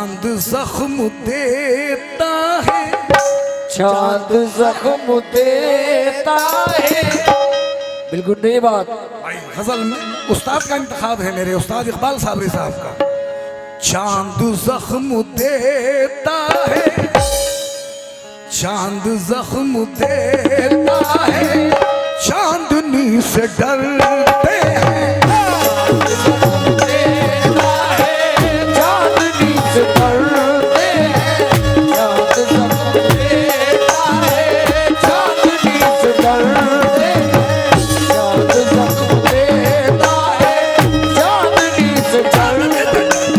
चांद जख्म देता है, चांद जख्म देता है। बिल्कुल नई बात। भाई गजल में उस्ताद का इंतखाब है, मेरे उस्ताद इकबाल साबरी साहब का। चांद जख्म देता है, चांद जख्म देता है, चांदनी से डरते हैं। चांदनी से डरते हैं, चांद जख्म देता है, चांदनी से डरते हैं, चांद जख्म देता है, चांदनी से डरते हैं,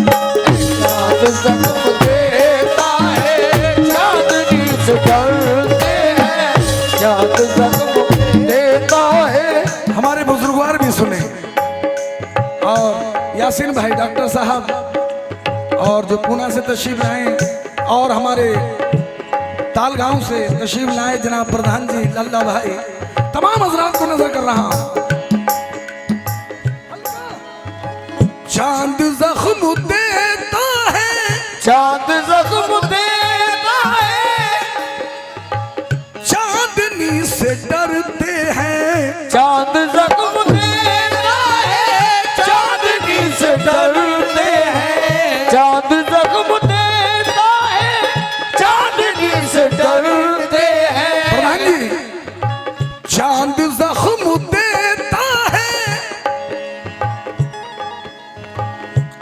चांद जख्म देता है, चांदनी से डरते हैं, चांद जख्म देता है। हमारे बुजुर्गवार भी सुने, और यासीन भाई डॉक्टर साहब, और जो पूना से तशरीफ लाए, और हमारे तालगांव से तशरीफ लाए जनाब प्रधान जी लल्ला भाई, तमाम हजरात को नजर कर रहा हूं। चांद जख्म देता है, चांद जख्म देता है, चांदनी से डरते हैं। चांद जख्म देता है, चांदनी से डरते हैं, चांद जख्म देता है, चांदनी से डरते हैं। प्रधान जी, चांद जख्म देता है,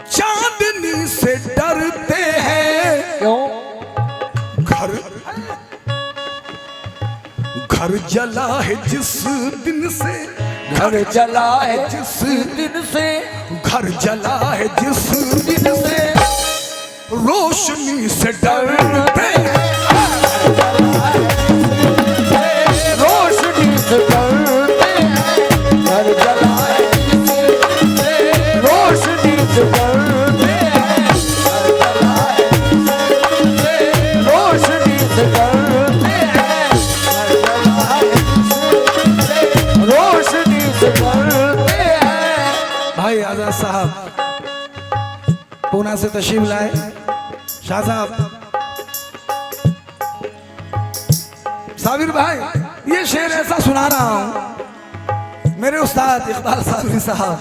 चांदनी से डरते हैं। क्यों? घर घर जला है जिस दिन से, घर जला है जिस दिन से, घर जला है जिस दिन से, रोशनी से डरते हैं। रोशनी से डरते हैं, घर जला है जिस दिन से, रोशनी से डरते हैं, घर जला है जिस दिन से, रोशनी से डरते हैं, घर जला है जिस दिन से, रोशनी से डरते हैं। भाई आजाद साहब पूना से तशरीफ लाए, शाह साहब, साबिर भाई, ये शेर ऐसा सुना रहा हूं, मेरे उस्ताद इकबाल साबिर साहब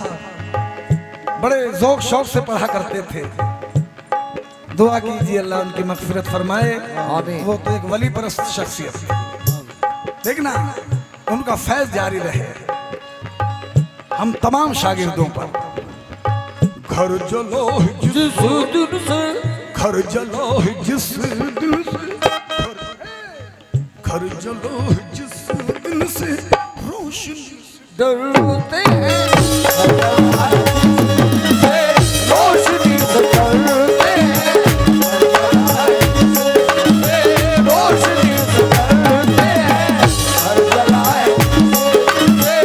बड़े जोक शौक से पढ़ा करते थे। दुआ कीजिए अल्लाह उनकी मगफिरत फरमाए। आमीन। वो तो एक वली परस्त शख्सियत थी, देखना उनका फैज जारी रहे हम तमाम शागिर्दों पर। घर जलो जिस दिन से, घर जलो जिस दिन से, घर जलो जिस दिन से, रोशनी डरते हैं, घर जला है जिस दिन से, रोशनी से डरते हैं, घर जला है जिस दिन से, रोशनी से डरते हैं, घर जला है जिस दिन से,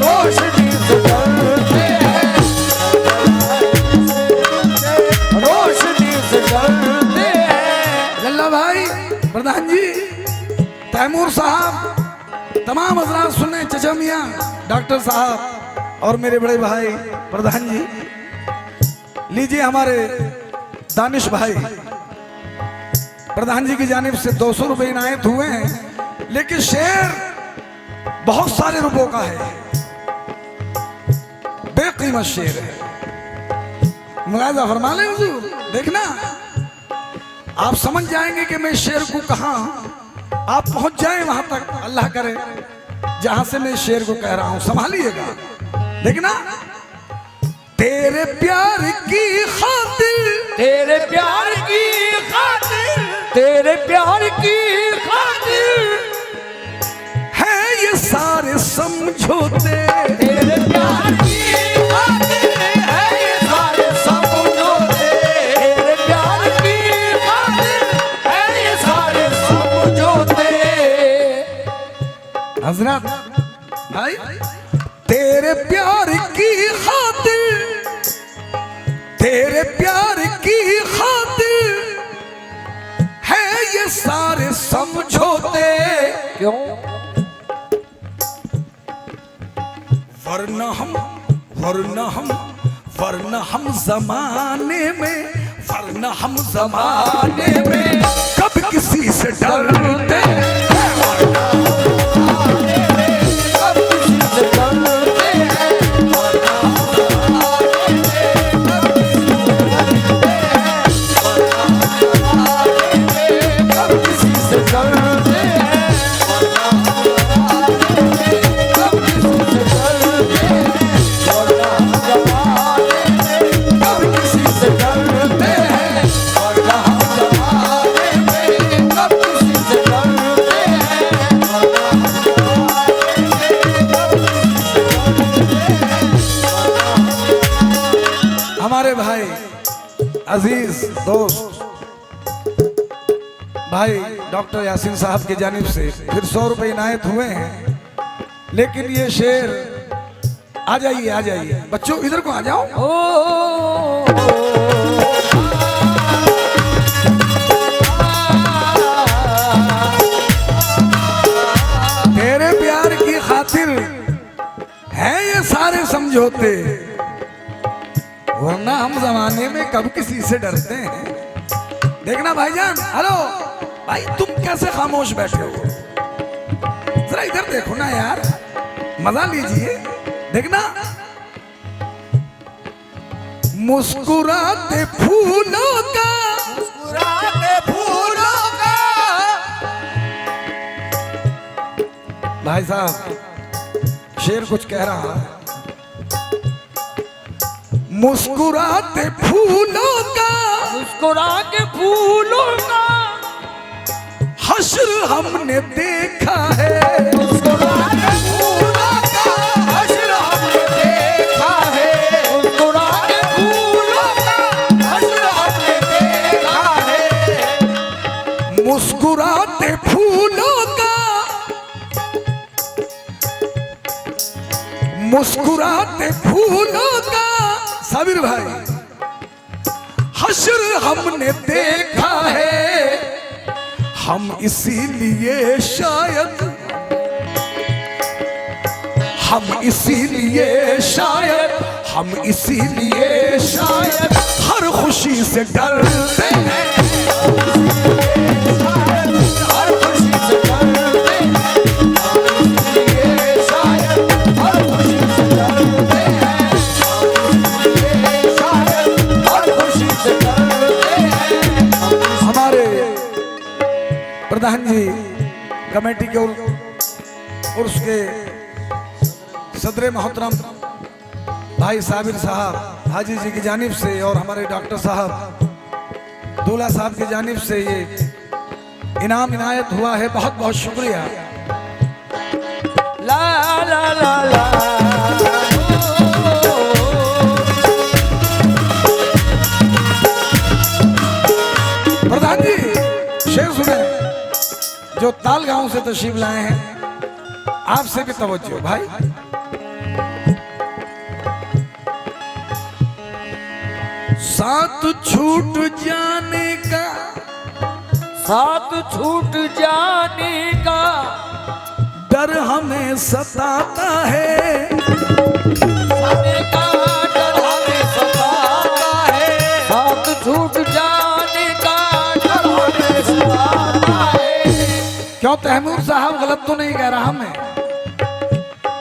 रोशनी से डरते हैं, घर जला है जिस दिन से, रोशनी से डरते हैं। लल्ला भाई, प्रधान जी, तैमूर साहब, तमाम हजरात सुने, चचा मियां, डॉक्टर साहब, और मेरे बड़े भाई प्रधान जी, लीजिए हमारे दानिश भाई, प्रधान जी की जानिब से 200 रुपए इनायत हुए हैं, लेकिन शेर बहुत सारे रुपयों का है, बेकीमत शेर है। मुलाजा फरमा लें हुजूर, देखना आप समझ जाएंगे कि मैं शेर को कहां, आप पहुंच जाएं वहां तक, अल्लाह करे, जहां से मैं शेर को कह रहा हूं, संभालिएगा। देखना, तेरे प्यार की खातिर, तेरे प्यार की खातिर, तेरे प्यार की खातिर है ये सारे समझौते। तेरे प्यार की खातिर है ये सारे समझौते। तेरे प्यार की खातिर है ये सारे समझौते। हजरत भाई, तेरे प्यार की खातिर, तेरे प्यार की खातिर है ये सारे समझौते। क्यों? वरना हम, वरना हम, वरना हम जमाने में, वरना न हम जमाने में कब किसी से डरते हैं। हमारे भाई अजीज दोस्त भाई डॉक्टर यासीन साहब की जानिब से फिर 100 रुपए इनायत हुए हैं। लेकिन ये शेर आ जाइए बच्चों, इधर को आ जाओ। तेरे प्यार की खातिर है ये सारे समझौते, वरना हम जमाने में कब किसी से डरते हैं। देखना भाईजान, हेलो भाई, तुम कैसे खामोश बैठे हो? जरा इधर देखो ना यार, मजा लीजिए। देखना, मुस्कुराते फूलों का, मुस्कुराते फूलों का। भाई साहब शेर कुछ कह रहा है। मुस्कुराते फूलों का, मुस्कुराते फूलों का हश्र हमने देखा है। मुस्कुराते फूलों का हश्र हमने देखा है। मुस्कुराते फूलों का हश्र हमने देखा है। मुस्कुराते फूलों का, मुस्कुराते फूलों का साबिर भाई हश्र हमने देखा है। हम इसीलिए शायद, हम इसीलिए शायद, हम इसीलिए शायद हर खुशी से डरते हैं। हर खुशी से डरते हैं। शायद हर खुशी से डरते हैं। हमारे प्रधान जी कमेटी के और उसके सदर मोहतरम भाई साबिर साहब हाजी जी की जानिब से और हमारे डॉक्टर साहब दूल्हा साहब की जानिब से ये इनाम इनायत हुआ है। बहुत बहुत शुक्रिया। ला ला ला ला प्रधान जी शेर सुने, जो ताल गांव से तशरीफ लाए हैं, आपसे भी तवज्जो भाई। साथ छूट जाने का, साथ छूट जाने का डर हमें सताता है। जाने का डर हमें सताता है। साथ छूट जाने का डर हमें सताता है। क्यों तैमूर साहब गलत तो नहीं कह रहा, मैं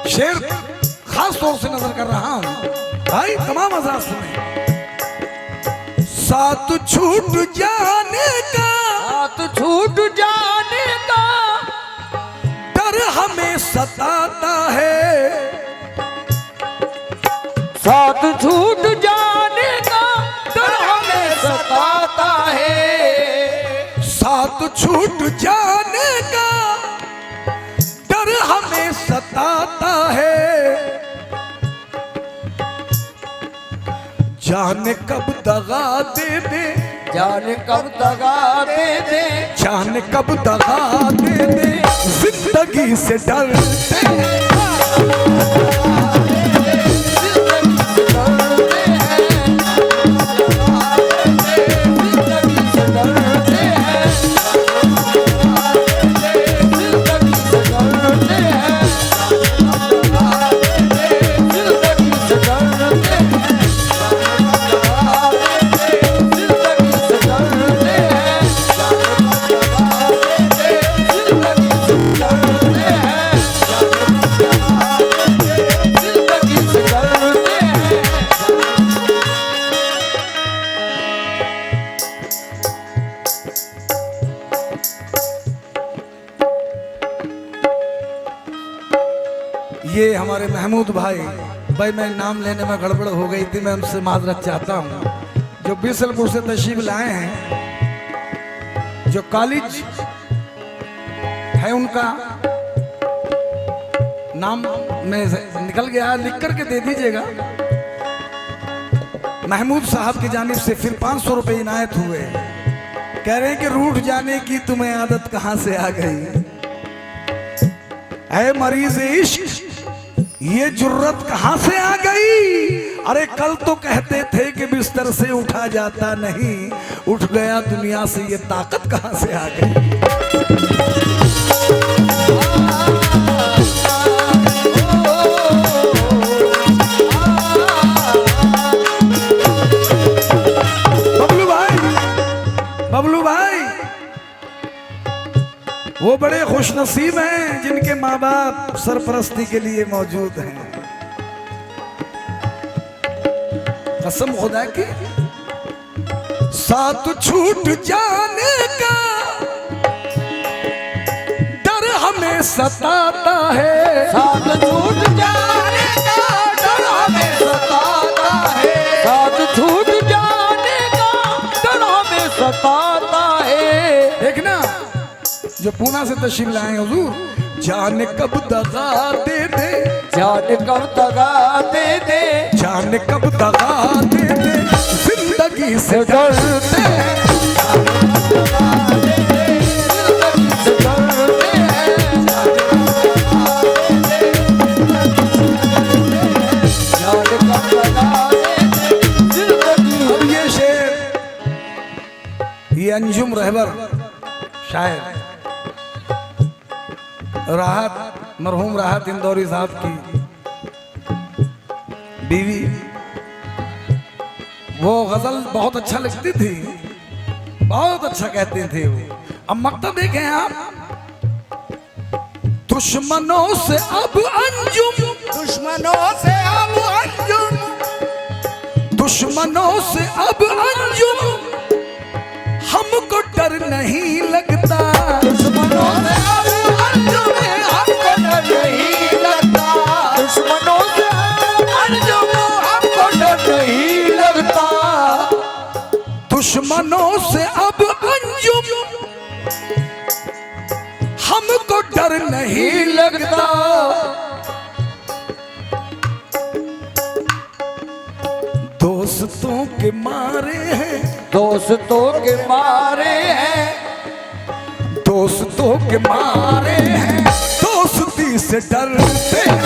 शेर खास तौर से नजर कर रहा हूं भाई, तमाम आजाद सुने। साथ छूट जाने का, साथ छूट जाने का डर हमें सताता है। साथ छूट जाने का डर हमें सताता है। साथ छूट जाने का डर हमें सताता है। जाने कब दगा दे दे, जाने कब दगा दे दे, जाने कब दगा दे दे, जिंदगी से डरते हैं। ये हमारे महमूद भाई मैं नाम लेने में गड़बड़ हो गई थी, मैं उनसे माजरत चाहता हूँ, जो बिसलपुर से तशरीफ लाए हैं, जो कॉलेज है उनका नाम में निकल गया, लिख करके दे दीजिएगा। महमूद साहब की जानिब से फिर 500 रुपए इनायत हुए। कह रहे हैं कि रूठ जाने की तुम्हें आदत कहां से आ गई, ऐ मरीज इश्क ये जुर्रत कहां से आ गई। अरे कल तो कहते थे कि बिस्तर से उठा जाता नहीं, उठ गया दुनिया से ये ताकत कहां से आ गई। बबलू भाई वो बड़े खुशनसीब हैं जिनके माँ बाप सरपरस्ती के लिए मौजूद हैं। कसम खुदा की साथ छूट जाने का डर हमें सताता है, साथ छूट जाने का डर हमें सताता है, साथ छूट जाने का डर हमें सताता है। देखना जो पूना से तशरीफ लाए हुजूर, जाने कब दगा दे दे, जाने कब दगा दे दे, जाने कब दगा दे दे, जिंदगी से डरते हैं, अब ये शेर ये अंजुम रहबर शायर राहत मरहूम राहत इंदौरी साहब की बीवी, वो गजल बहुत अच्छा लगती थी, बहुत अच्छा कहते थे वो। अब मकता देखें आप, दुश्मनों से अब अंजुम, दुश्मनों से अब अंजुम, दुश्मनों से अब अंजुम, हमको डर नहीं लगता, दुश्मनों से अब अंजुम हमको डर नहीं लगता, दुश्मनों से अंजुम हमको डर नहीं लगता, दुश्मनों से अब अंजुम हमको डर नहीं लगता, दोस्तों के मारे हैं, दोस्तों के मारे हैं, दोस्तों के मारे हैं, दोस्ती से डरते हैं,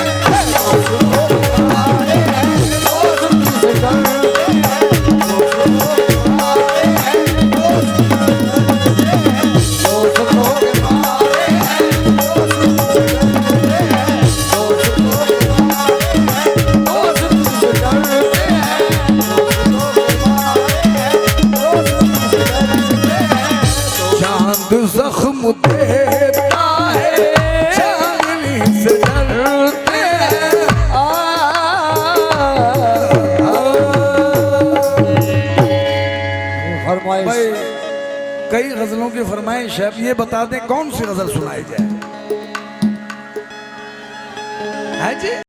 दोस्तों के मारे हैं, दोस्ती से डरते हैं, दोस्तों के मारे हैं, दोस्ती से डरते हैं, दोस्तों के मारे हैं, दोस्ती से डरते हैं, दोस्तों के मारे हैं, दोस्ती से डरते हैं, दोस्तों के मारे हैं, दोस्ती से डरते हैं। चांद जख्म देता है, चांदनी से डरते हैं, फरमाइश भाई कई गजलों की फरमाइश है। अब ये बता दें कौन सी गजल सुनाई जाए, है जी।